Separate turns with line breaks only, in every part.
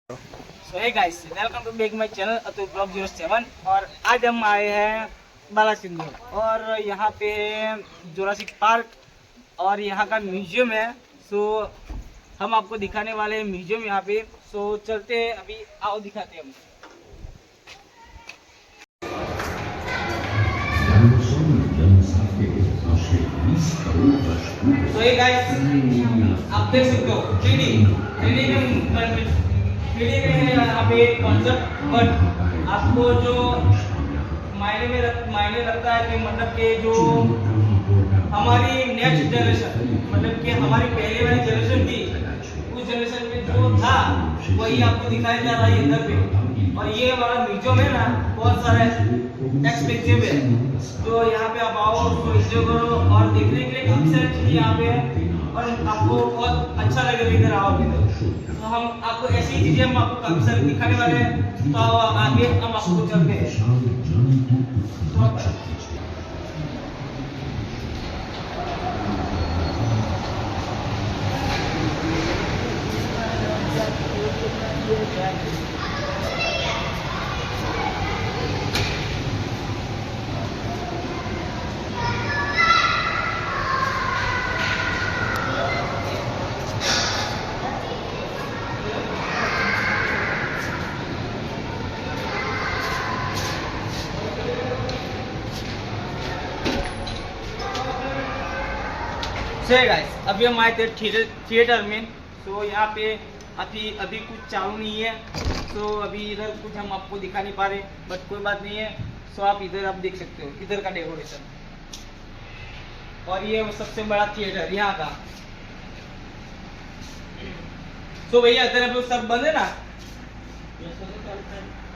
So hey guys, welcome to back my channel Atul blog 07। और आज हम आए हैं बालासिंधु और यहाँ पे जुरासिक पार्क और यहाँ का म्यूजियम है। सो हम आपको दिखाने वाले हैं म्यूजियम यहाँ पे। सो चलते हैं, अभी आओ दिखाते हैं हम। तो ये गाइस आप देख सकते हो 3D में यहाँ पे कॉन्सेप्ट, बट आपको जो मायने लगता है कि मतलब कि जो हमारी नेक्स्ट जनरेशन, मतलब कि हमारी पहले वाली जनरेशन थी, उस जनरेशन में जो था वही आपको दिखाया जा रहा है इधर पे। और ये हमारा म्यूजियम है ना, बहुत सारा एक्सपेंसिव है। तो यहाँ पे आप आओ, उसको एंजॉय करो और देखने के लिए काफी सारी चीजें यहाँ पे है और आपको बहुत अच्छा लगेगा इधर आओगे तो हम आपको ऐसी चीजें हम आपको काफी सारी दिखाने वाले हैं। तो आगे हम आपको चलते हैं। सो गाइस, अभी हम आए थे थिएटर में। तो यहाँ पे अभी कुछ चालू नहीं है। तो अभी इधर कुछ हम आपको दिखा नहीं पा रहे, बट कोई बात नहीं है। सो आप देख सकते हो इधर का डेकोरेशन। और ये वो सबसे बड़ा थिएटर यहाँ का। तो भैया इधर अब सब बंद है ना?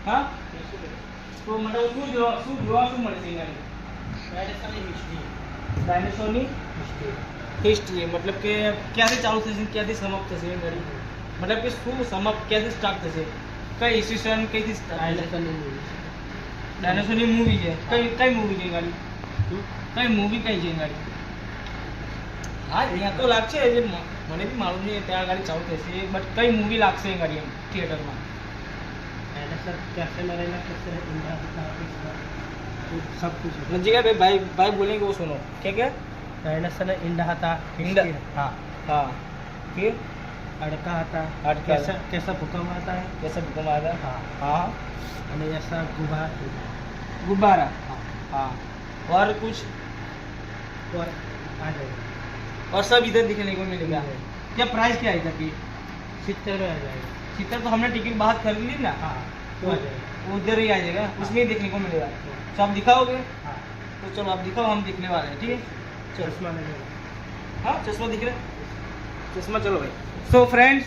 हाँ, तो मतलब શું મળે છે ડાયનાસોરની हिस्ट्री, मतलब કે ક્યાંથી ચાલુ થશે ક્યાંથી સમાપ્ત થશે એ ગાડી, मतलब કે શું સમાપ્ત ક્યાંથી સ્ટાર્ટ થશે, કઈ ઈસવીસન કઈથી ડાયનાસોરની મૂવી છે, કઈ મૂવી છે ગાડી, કઈ મૂવી કઈ છે ગાડી? હા, અહીંયા તો લાગશે, મને બી માલુમ નહીં ત્યાં ગાડી ચાલુ થશે, બટ કઈ મૂવી લાગશે એ ગાડી એમ થિયેટરમાં? डायनासोर कैसे मरेगा, कैसे जिंदा होता है, सब कुछ जी का भाई बोलेंगे वो सुनो। क्या क्या? डायनासोर इंडा था, हाँ हाँ, फिर अड़का आता, कैसा भूकंप आता है, कैसा भूकंप आता है, हाँ हाँ, और ऐसा गुब्बारा, हाँ हाँ, और कुछ और आ जाएगा और सब इधर दिखने को मिलेगा। क्या प्राइस क्या है इधर की? 70 में आ जाएगा। 70 तो हमने टिकट बाहर खरीद ली ना, हाँ, तो उधर ही आ जाएगा, उसमें ही देखने को मिलेगा। तो आप दिखाओगे? हाँ, तो चलो आप दिखाओ, हम दिखने वाले हैं, ठीक है? चश्मा लगेगा, हाँ चश्मा दिख रहा है, चश्मा चलो भाई। सो फ्रेंड्स,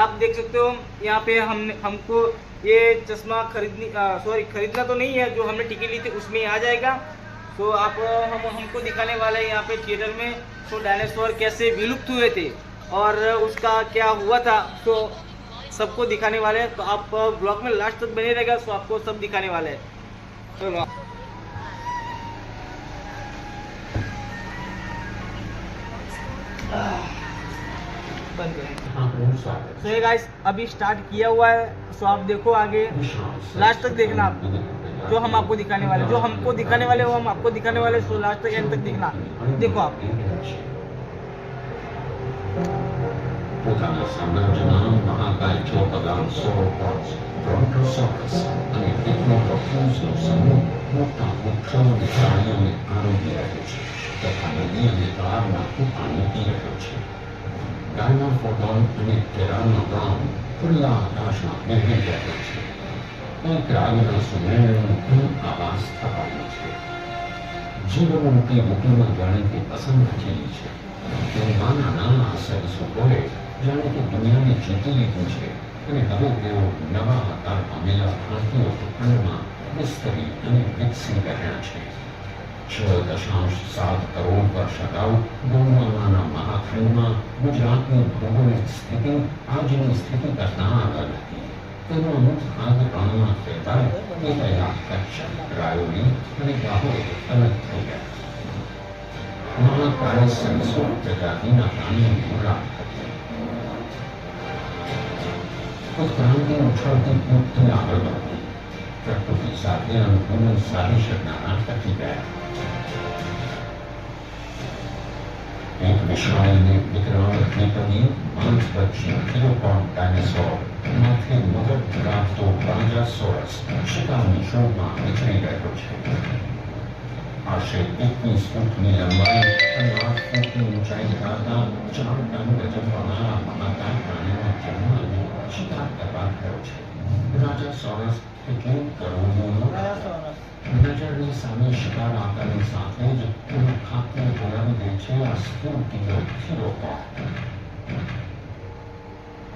आप देख सकते हो यहाँ पे हमको ये चश्मा खरीदना तो नहीं है, जो हमने टिकट ली थी उसमें ही आ जाएगा। तो आप हमको दिखाने वाले हैं यहाँ पे थिएटर में। तो डायनासोर कैसे विलुप्त हुए थे और उसका क्या हुआ था, तो सबको दिखाने वाले हैं। तो आप ब्लॉग में लास्ट तक बने रहेगा, तो आपको सब दिखाने वाले हैं। चलो बंद करें। तो ये गाइस अभी स्टार्ट किया हुआ है, तो आप देखो आगे लास्ट तक देखना। आप जो हम आपको दिखाने वाले, जो हमको दिखाने वाले वो हम आपको दिखाने वाले, तो लास्ट तक एंड तक देखना। देखो आप
પોતાના સામ્રાજ્યમાં મહાકાય ચોપદાન સોરોપોડ્સ બ્રોન્ટોસોરસ અને ડિપ્લોડોક્યુલ્સનો સમૂહ મોટા વૃક્ષો અને પ્રાણીઓને આરોગી રહ્યો છે તથા નદી અને તળાવમાંથી પાણી પી રહ્યો છે. ડાયનાફોડોન અને ટેરાનોડોન ખુલ્લા આકાશમાં વહેરી રહ્યો છે. કંઈક રાગના સુમેળનું ઘણું આવાસ થવાયું છે. જીવનરૂપી મૂકીમાં જાણે કે પસંદ રચેલી છે. તેમાંના નાના સરીસૃપોએ જાણે કે દુનિયાને જીતી લીધું છે અને હવે તેઓ નવા આકાર પામેલા ભારતીય ટુકડામાં વિસ્તરી અને વિકસી રહ્યા છે. 6.7 કરોડ વર્ષ અગાઉ ગોંડવાના મહાખંડમાં ગુજરાતની ભૌગોલિક સ્થિતિ આજની સ્થિતિ કરતાં આગળ હતી. તેનો અમુક ભાગમાં ફેરફાર એ પહેલા કચ્છ, રાયોલી અને દાહોદ અલગ થઈ ગયા. મહાકાય સરીસૃપ પ્રજાતિના પ્રાણીઓની મુલાકાત હતી. ઉત્ક્રાંતિ ઉછળતી કૂદથી આગળ વધી પ્રકૃતિ સાથે અનુકૂળ સાધી શકનારા ટકી ગયા. એક વિશાળ અને વિકરાળ દ્વિપદી માંસભક્ષી થિયોપોડ ડાયનાસોર માથે મગર ધરાવતો બ્રાન્ચોસોરસ શિકારની શોધમાં વિચરી રહ્યો છે. આશરે 21 ફૂટની લંબાઈ અને 8 ફૂટની ઊંચાઈ ધરાવતા 4 ટન વજન વાળા મહાકાય પ્રાણીનો જન્મ અને શિકાર કરવા થયો છે. બ્રાન્ચોસોરસ એટલે કરોડોનો નજરની સામે શિકાર આકારની સાથે જ તેનું ખાતને બોલાવી દે છે આ સ્ફૂર્તિનો થિયોપોડ.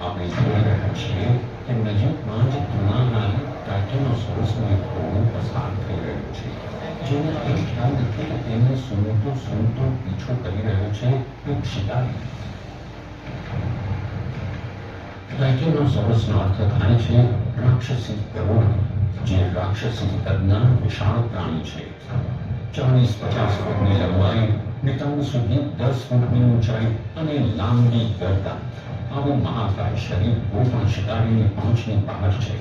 આપણે જોઈ રહ્યા છીએ કે નજીકમાં જ ધુણાનારી ટાઇટેનોસોરસનું એક ટોળું પસાર થઈ રહ્યું છે, જેને એ ખ્યાલ નથી કે તેને સૂંઘતો પીછો કરી રહ્યો છે એક શિકારી. ટાઇટેનોસોરસનો અર્થ થાય છે રાક્ષસી કરોડ, જે રાક્ષસી કદના વિશાળ પ્રાણી છે. 40-50 ફૂટની લંબાઈ, નિતંબ સુધી 10 ફૂટની ઊંચાઈ અને લાંબી ગરદન. આવું મહાકાય શરીર કોઈ પણ શિકારીની પહોંચની બહાર છે.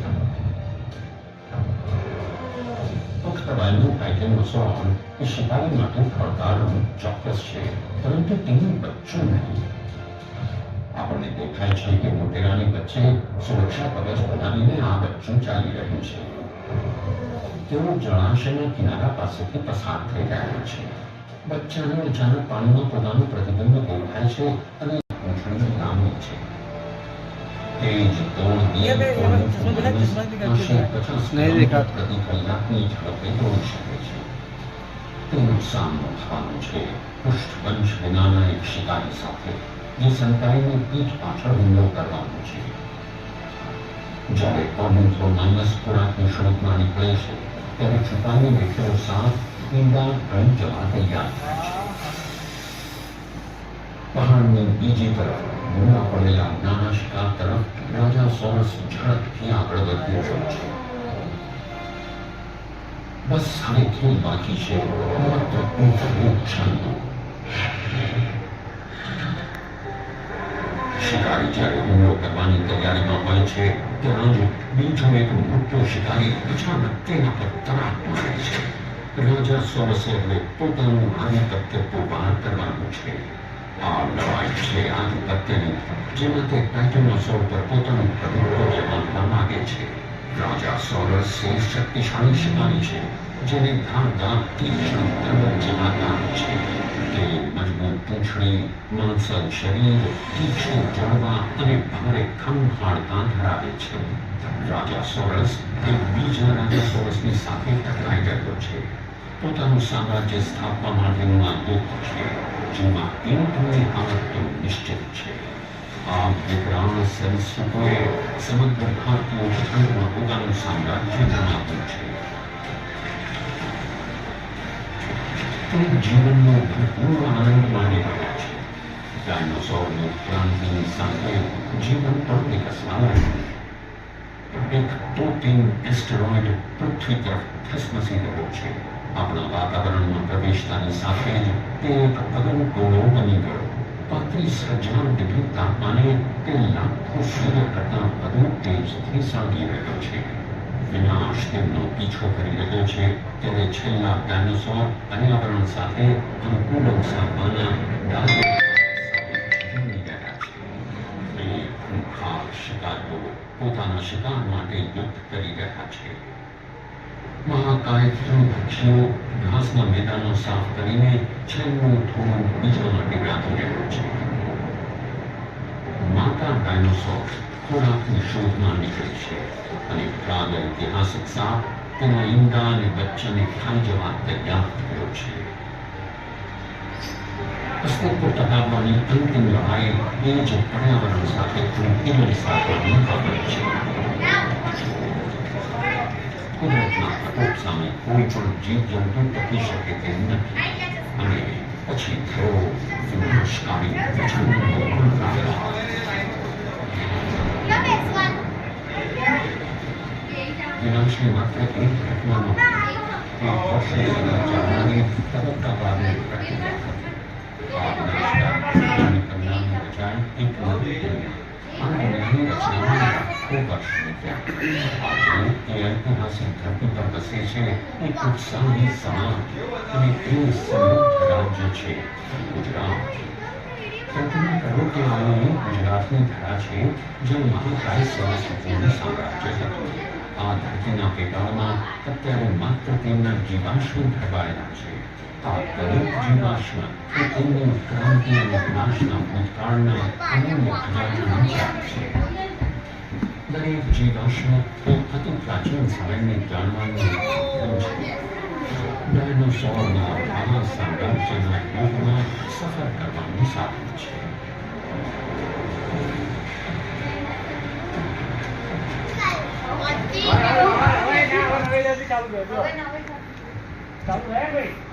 પુખ્ત વયનું ટાઇટેનોસોર એ શિકારી માટે પડકારનું ચોક્કસ છે, પરંતુ તેનું બચ્ચું નહીં. આપણને દેખાય છે કે મોટેરાની વચ્ચે સુરક્ષા કવચ બનાવીને આ બચ્ચું ચાલી રહ્યું છે. તેઓ જળાશયના કિનારા પાસેથી પસાર થઈ રહ્યા છે. બચ્ચાને અચાનક પાણીમાં પોતાનું પ્રતિબિંબ દેખાય છે અને પૂંછડી લાંબી છે. તેજ દોડની આશરે 50 કિલોમીટર પ્રતિ કલાકની ઝડપે દોડી શકે છે. તેનું સામનો થવાનું છે પુષ્ઠવંશ વિનાના એક શિકારી સાથે, જે સંતાઈને પીઠ પાછળ હુમલો કરવાનો છે. જ્યારે ઓર્નિથોમાઇમસ ખોરાકની શોધમાં નીકળે છે, ત્યારે છુપાઈને બેઠેલો સાપ ઈંડા રન જવા તૈયાર થાય છે. પહાડની બીજી તરફ ગુમા પડેલા નાના શિકાર તરફ બ્રાન્ચોસોરસ ઝડપથી આગળ વધી રહ્યો છે. બસ હવે ખેલ બાકી છે માત્ર ક્ષણનો. શિકારી જ્યારે હુમલો કરવાની તૈયારીમાં હોય છે, ત્યાં જ બીજો એક મોટો શિકારી અચાનક તેના પર તરાપ મારે છે. બ્રાન્ચોસોરસે હવે પોતાનું આધિપત્ય બહાર કરવાનું છે. આ લડાઈ છે આધિપત્યની, જેમાં તે ટાઇટેનોસોર પર પોતાનું પ્રભુત્વ જમાવવા માંગે છે. બ્રાન્ચોસોરસ એ શક્તિશાળી શિકારી છે, જેને ધારદાર તીક્ષ્ણ તલવાર જેવા દાંત છે. તે મજબૂત પૂંછડી, માંસલ શરીર, તીક્ષ્ણ જડબા અને ભારે ખંભાળતા ધરાવે છે. બ્રાન્ચોસોરસ એ બીજા રાજાસોરસની સાથે ટકરાઈ રહ્યો છે. પોતાનું સામ્રાજ્ય સ્થાપવા માટેનું આ યુદ્ધ છે, જેમાં ઊંટની હાર તો નિશ્ચિત છે. આ વિકરાળ સરીસૃપોએ સમગ્ર ભારતીય ઉપખંડમાં પોતાનું સામ્રાજ્ય જમાવ્યું છે. તે જીવનનો ભરપૂર આનંદ માણી રહ્યા છે. ડાયનોસોરની ઉત્ક્રાંતિની સાથે જીવન પણ વિકસવા લાગ્યું. એક તોતિંગ એસ્ટેરોઇડ પૃથ્વી તરફ ધસમસી રહ્યો છે. આપણા વાતાવરણમાં પ્રવેશતાની સાથે જ તે એક અગનગોળો બની ગયો. 35,000 ડિગ્રી તાપમાને તે લાખો સૂર્ય કરતાં વધુ તેજથી સળગી રહ્યો છે. વિનાશ તેમનો પીછો કરી રહ્યો છે, ત્યારે છેલ્લા ડાયનોસોર પર્યાવરણ સાથે અનુકૂળ સામવાના શિકારીઓ પોતાના શિકાર માટે યુદ્ધ કરી રહ્યા છે. મહાકાય પક્ષીઓ ઘાસના મેદાનો સાફ કરીને છેલ્લું થોડું બીજા માટે રાખી રહ્યો છે. માતા ડાયનોસોર ખોરાકની શોધમાં નીકળી છે અને પ્રાગૈતિહાસિક સાપ તેના ઈંડા અને બચ્ચાને ખાઈ જવા તૈયાર થયો છે. અસ્તિત્વ ટકાવવાની અંતિમ લડાઈ એ જ પર્યાવરણ સાથે તિલક સાધવાની બાબત છે. કુદરતના પ્રકોપ સામે કોઈ પણ જીવજંતુ ટકી શકે તેમ નથી, અને પછી તેઓ વિનાશકારી પ્રચંડ વિનાશની માત્ર એક ઘટના નથી, તે વર્ષો સુધી ચાલનારી તબક્કાવારની પ્રક્રિયા હતી. આ વિનાશકારી પરિણામની બજાય એક નવી દુનિયા, આ દુનિયાની રચનામાં લાખો વર્ષ વીત્યા. આજે એ ઐતિહાસિક ધરતી પર વસે છે એક ઉત્સાહી સમાજ અને એ સમૃદ્ધ રાજ્ય છે ગુજરાત. કલ્પના કરો કે આની ગુજરાતની ધરા છે જ્યાં મહાકાય સંસ્કૃતિનું સામ્રાજ્ય હતું. આ ધરતીના પેટાળમાં અત્યારે માત્ર તેમના જીવાશ્મ ધરવાયેલા છે. આ દરેક જીવાશ્મ એ તેમની ઉત્ક્રાંતિ અને વિનાશના ભૂતકાળના અનન્ય ખજાનાનું ચાર છે. દરેક જીવાશ્મ એ અતિ પ્રાચીન સમયને જાણવાનું ઉત્તમ છે. ડાયનોસોરના આ સામ્રાજ્યના યુગમાં સફર કરવાનું સાધન છે.
ચાલુ રહે ભાઈ.